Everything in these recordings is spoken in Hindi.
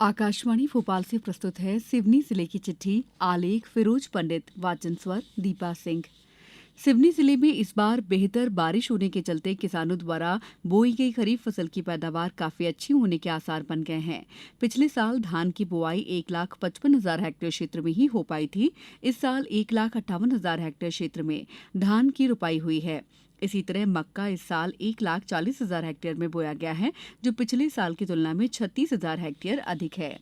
आकाशवाणी भोपाल से प्रस्तुत है सिवनी जिले की चिट्ठी। आलेख फिरोज पंडित, वाचन स्वर दीपा सिंह। सिवनी जिले में इस बार बेहतर बारिश होने के चलते किसानों द्वारा बोई गई खरीफ फसल की पैदावार काफी अच्छी होने के आसार बन गए हैं। पिछले साल धान की बुआई 1,55,000 हेक्टेयर क्षेत्र में ही हो पाई थी। इस साल 1,58,000 हेक्टेयर क्षेत्र में धान की रुपाई हुई है। इसी तरह मक्का इस साल 1,40,000 हेक्टेयर में बोया गया है, जो पिछले साल की तुलना में 36,000 हेक्टेयर अधिक है।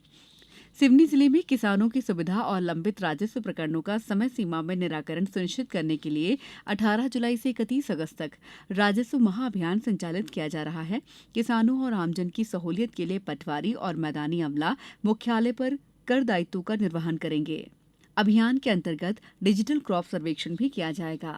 सिवनी जिले में किसानों की सुविधा और लंबित राजस्व प्रकरणों का समय सीमा में निराकरण सुनिश्चित करने के लिए 18 जुलाई से 31 अगस्त तक राजस्व महाअभियान संचालित किया जा रहा है। किसानों और आमजन की सहूलियत के लिए पटवारी और मैदानी अमला मुख्यालय पर कर दायित्वों का निर्वहन करेंगे। अभियान के अंतर्गत डिजिटल क्रॉप सर्वेक्षण भी किया जाएगा।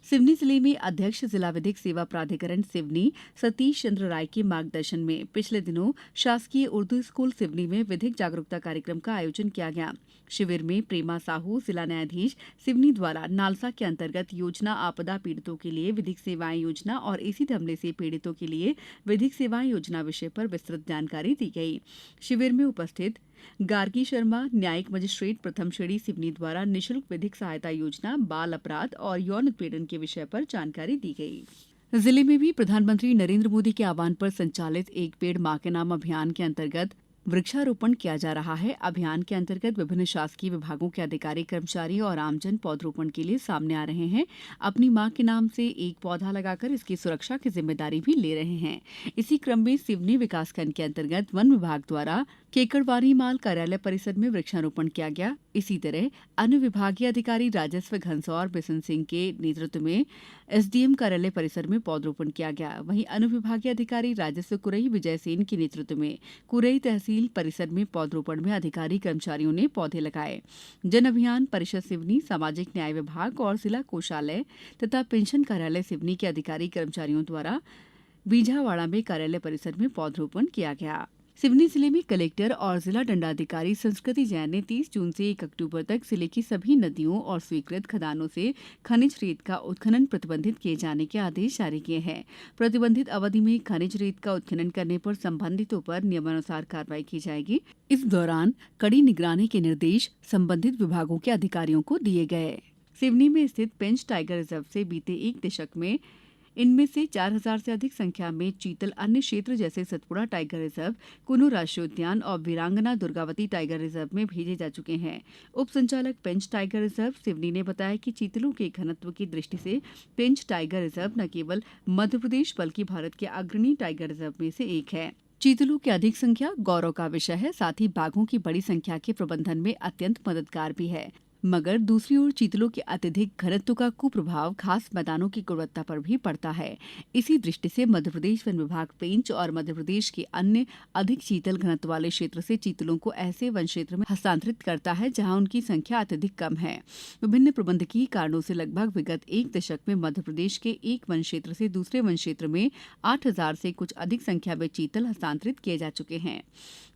सिवनी जिले में अध्यक्ष जिला विधिक सेवा प्राधिकरण सिवनी सतीश चंद्र राय के मार्गदर्शन में पिछले दिनों शासकीय उर्दू स्कूल सिवनी में विधिक जागरूकता कार्यक्रम का आयोजन किया गया। शिविर में प्रेमा साहू, जिला न्यायाधीश सिवनी द्वारा नालसा के अंतर्गत योजना आपदा पीड़ितों के लिए विधिक सेवाएं योजना और एसिड हमले से पीड़ितों के लिए विधिक सेवाएं योजना विषय पर विस्तृत जानकारी दी गई। शिविर में उपस्थित गार्गी शर्मा, न्यायिक मजिस्ट्रेट प्रथम श्रेणी सिवनी द्वारा निःशुल्क विधिक सहायता योजना, बाल अपराध और यौन उत्पीड़न के विषय पर जानकारी दी गई। जिले में भी प्रधानमंत्री नरेंद्र मोदी के आह्वान पर संचालित एक पेड़ मां के नाम अभियान के अंतर्गत वृक्षारोपण किया जा रहा है। अभियान के अंतर्गत विभिन्न शासकीय विभागों के अधिकारी, कर्मचारी और आमजन पौधरोपण के लिए सामने आ रहे हैं। अपनी मां के नाम से एक पौधा लगाकर इसकी सुरक्षा की जिम्मेदारी भी ले रहे हैं। इसी क्रम में सिवनी विकासखंड के अंतर्गत वन विभाग द्वारा केकड़वारी माल कार्यालय परिसर में वृक्षारोपण किया गया। इसी तरह अन्य विभागीय अधिकारी राजस्व घनसौर बिशन सिंह के नेतृत्व में एसडीएम कार्यालय परिसर में पौधरोपण किया गया। वहीं अनुविभागीय अधिकारी राजस्व कुरई विजय सेन के नेतृत्व में कुरई तहसील परिसर में पौधरोपण में अधिकारी कर्मचारियों ने पौधे लगाए। जन अभियान परिषद सिवनी, सामाजिक न्याय विभाग और जिला कोषालय तथा पेंशन कार्यालय सिवनी के अधिकारी कर्मचारियों द्वारा बीझावाड़ा में कार्यालय परिसर में पौधरोपण किया गया। सिवनी जिले में कलेक्टर और जिला दंडाधिकारी संस्कृति जैन ने 30 जून से 1 अक्टूबर तक जिले की सभी नदियों और स्वीकृत खदानों से खनिज रेत का उत्खनन प्रतिबंधित किए जाने के आदेश जारी किए हैं। प्रतिबंधित अवधि में खनिज रेत का उत्खनन करने पर संबंधितों पर नियमानुसार कार्रवाई की जाएगी। इस दौरान कड़ी निगरानी के निर्देश संबंधित विभागों के अधिकारियों को दिए गए। सिवनी में स्थित पेंच टाइगर रिजर्व से बीते एक दशक में इनमें से 4,000 से अधिक संख्या में चीतल अन्य क्षेत्र जैसे सतपुड़ा टाइगर रिजर्व, कुनू राष्ट्रीय उद्यान और वीरांगना दुर्गावती टाइगर रिजर्व में भेजे जा चुके हैं। उप संचालक पेंच टाइगर रिजर्व सिवनी ने बताया कि चीतलों के घनत्व की दृष्टि से पेंच टाइगर रिजर्व न केवल मध्य प्रदेश बल्कि भारत के अग्रणी टाइगर रिजर्व में से एक है। चीतलों की अधिक संख्या गौरव का विषय है, साथ ही बाघों की बड़ी संख्या के प्रबंधन में अत्यंत मददगार भी है। मगर दूसरी ओर चीतलों के अत्यधिक घनत्व का कुप्रभाव घास मैदानों की गुणवत्ता पर भी पड़ता है। इसी दृष्टि से मध्यप्रदेश वन विभाग पेंच और मध्यप्रदेश के अन्य अधिक चीतल घनत्व वाले क्षेत्र से चीतलों को ऐसे वन क्षेत्र में हस्तांतरित करता है जहां उनकी संख्या अत्यधिक कम है। विभिन्न प्रबंधकीय कारणों से लगभग विगत एक दशक में मध्यप्रदेश के एक वन क्षेत्र से दूसरे वन क्षेत्र में 8,000 से कुछ अधिक संख्या में चीतल हस्तांतरित किए जा चुके हैं।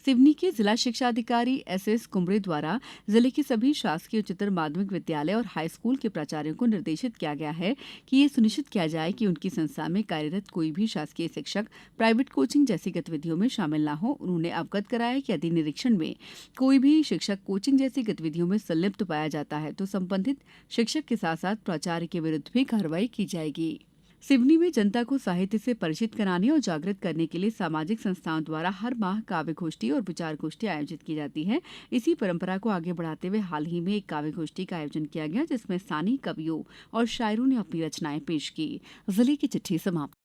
सिवनी के जिला शिक्षा अधिकारी एस कुमरे द्वारा जिले के सभी शासकीय उच्चतर माध्यमिक विद्यालय और हाई स्कूल के प्राचार्यों को निर्देशित किया गया है कि ये सुनिश्चित किया जाए कि उनकी संस्था में कार्यरत कोई भी शासकीय शिक्षक प्राइवेट कोचिंग जैसी गतिविधियों में शामिल न हो। उन्होंने अवगत कराया कि यदि निरीक्षण में कोई भी शिक्षक कोचिंग जैसी गतिविधियों में संलिप्त पाया जाता है तो संबंधित शिक्षक के साथ साथ प्राचार्य के विरुद्ध भी कार्रवाई की जाएगी। सिवनी में जनता को साहित्य से परिचित कराने और जागृत करने के लिए सामाजिक संस्थाओं द्वारा हर माह काव्य गोष्ठी और विचार गोष्ठी आयोजित की जाती है। इसी परंपरा को आगे बढ़ाते हुए हाल ही में एक काव्य गोष्ठी का आयोजन किया गया, जिसमें स्थानीय कवियों और शायरों ने अपनी रचनाएं पेश की। जिले की चिट्ठी समाप्त।